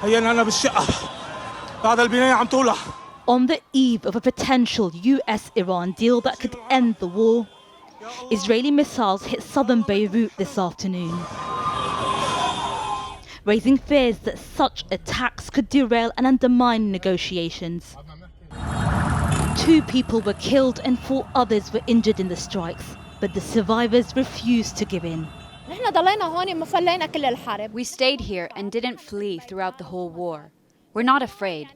On the eve of a potential US-Iran deal that could end the war, Israeli missiles hit southern Beirut this afternoon, raising fears that such attacks could derail and undermine negotiations. 2 people were killed and 4 others were injured in the strikes, but the survivors refused to give in. We stayed here and didn't flee throughout the whole war. We're not afraid.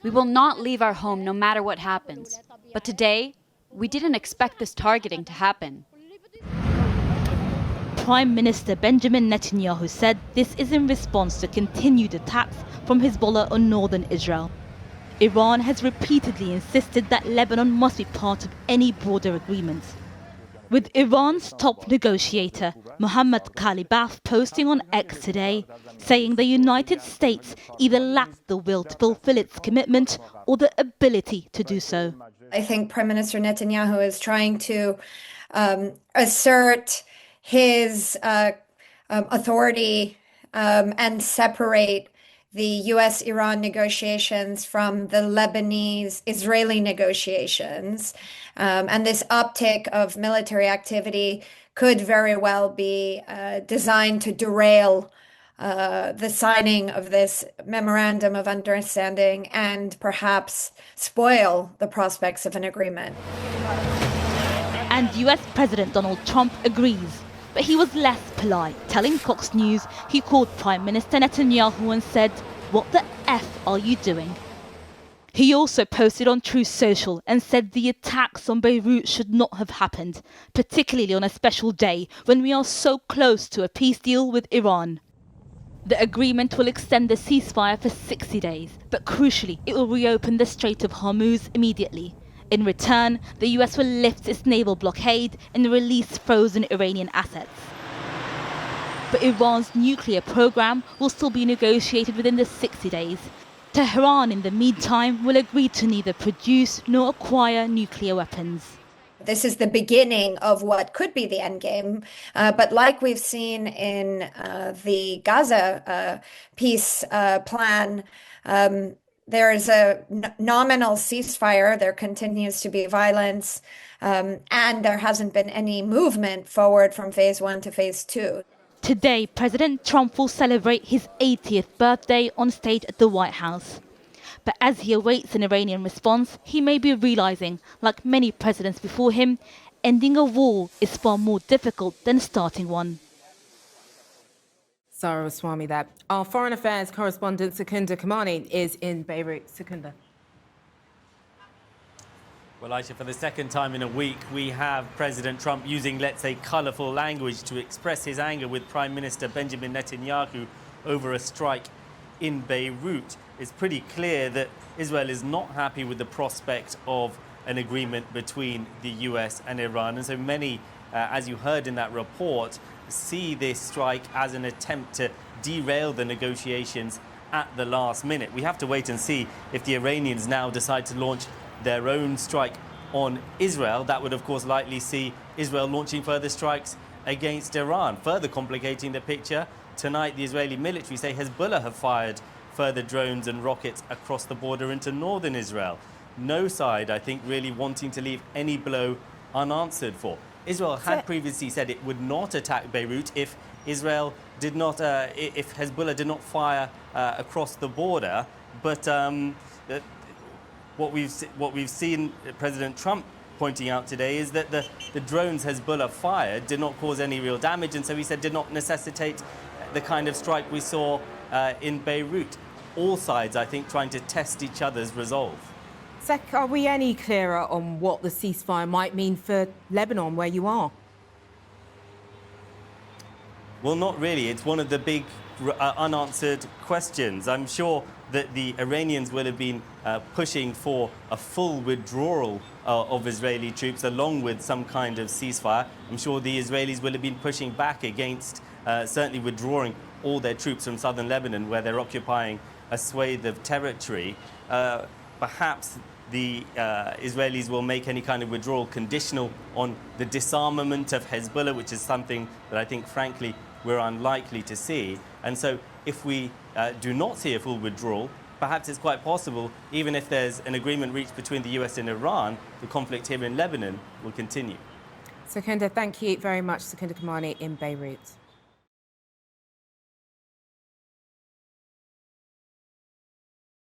We will not leave our home no matter what happens. But today, we didn't expect this targeting to happen. Prime Minister Benjamin Netanyahu said this is in response to continued attacks from Hezbollah on northern Israel. Iran has repeatedly insisted that Lebanon must be part of any broader agreement, with Iran's top negotiator, Mohammad Khalibaf, posting on X today, saying the United States either lacked the will to fulfill its commitment or the ability to do so. I think Prime Minister Netanyahu is trying to assert his authority and separate the US-Iran negotiations from the Lebanese-Israeli negotiations. And this uptick of military activity could very well be designed to derail the signing of this memorandum of understanding and perhaps spoil the prospects of an agreement. And US President Donald Trump agrees. But he was less polite, telling Fox News he called Prime Minister Netanyahu and said, "What the F are you doing?" He also posted on Truth Social and said the attacks on Beirut should not have happened, particularly on a special day when we are so close to a peace deal with Iran. The agreement will extend the ceasefire for 60 days, but crucially, it will reopen the Strait of Hormuz immediately. In return, the US will lift its naval blockade and release frozen Iranian assets. But Iran's nuclear program will still be negotiated within the 60 days. Tehran, in the meantime, will agree to neither produce nor acquire nuclear weapons. This is the beginning of what could be the end game. But like we've seen in the Gaza peace plan, there is a nominal ceasefire. There continues to be violence, and there hasn't been any movement forward from phase 1 to phase 2. Today, President Trump will celebrate his 80th birthday on stage at the White House. But as he awaits an Iranian response, he may be realizing, like many presidents before him, ending a war is far more difficult than starting one. Sarah Swami there. Our foreign affairs correspondent Secunda Kamani is in Beirut. Secunda. Well, Aisha, for the second time in a week, we have President Trump using, let's say, colourful language to express his anger with Prime Minister Benjamin Netanyahu over a strike in Beirut. It's pretty clear that Israel is not happy with the prospect of an agreement between the US and Iran. And so many, as you heard in that report, see this strike as an attempt to derail the negotiations at the last minute. We have to wait and see if the Iranians now decide to launch their own strike on Israel. That would, of course, likely see Israel launching further strikes against Iran, further complicating the picture. Tonight, the Israeli military say Hezbollah have fired further drones and rockets across the border into northern Israel. No side, I think, really wanting to leave any blow unanswered for. Israel had previously said it would not attack Beirut if Israel did not, if Hezbollah did not fire across the border. But what we've seen President Trump pointing out today is that the drones Hezbollah fired did not cause any real damage, and so he said did not necessitate the kind of strike we saw in Beirut. All sides, I think, trying to test each other's resolve. Sek, are we any clearer on what the ceasefire might mean for Lebanon, where you are? Well, not really. It's one of the big unanswered questions. I'm sure that the Iranians will have been pushing for a full withdrawal of Israeli troops along with some kind of ceasefire. I'm sure the Israelis will have been pushing back against certainly withdrawing all their troops from southern Lebanon, where they're occupying a swathe of territory. Perhaps the Israelis will make any kind of withdrawal conditional on the disarmament of Hezbollah, which is something that I think, frankly, we're unlikely to see. And so if we do not see a full withdrawal, perhaps it's quite possible, even if there's an agreement reached between the US and Iran, the conflict here in Lebanon will continue. Secunda, thank you very much. Secunda Kamani in Beirut.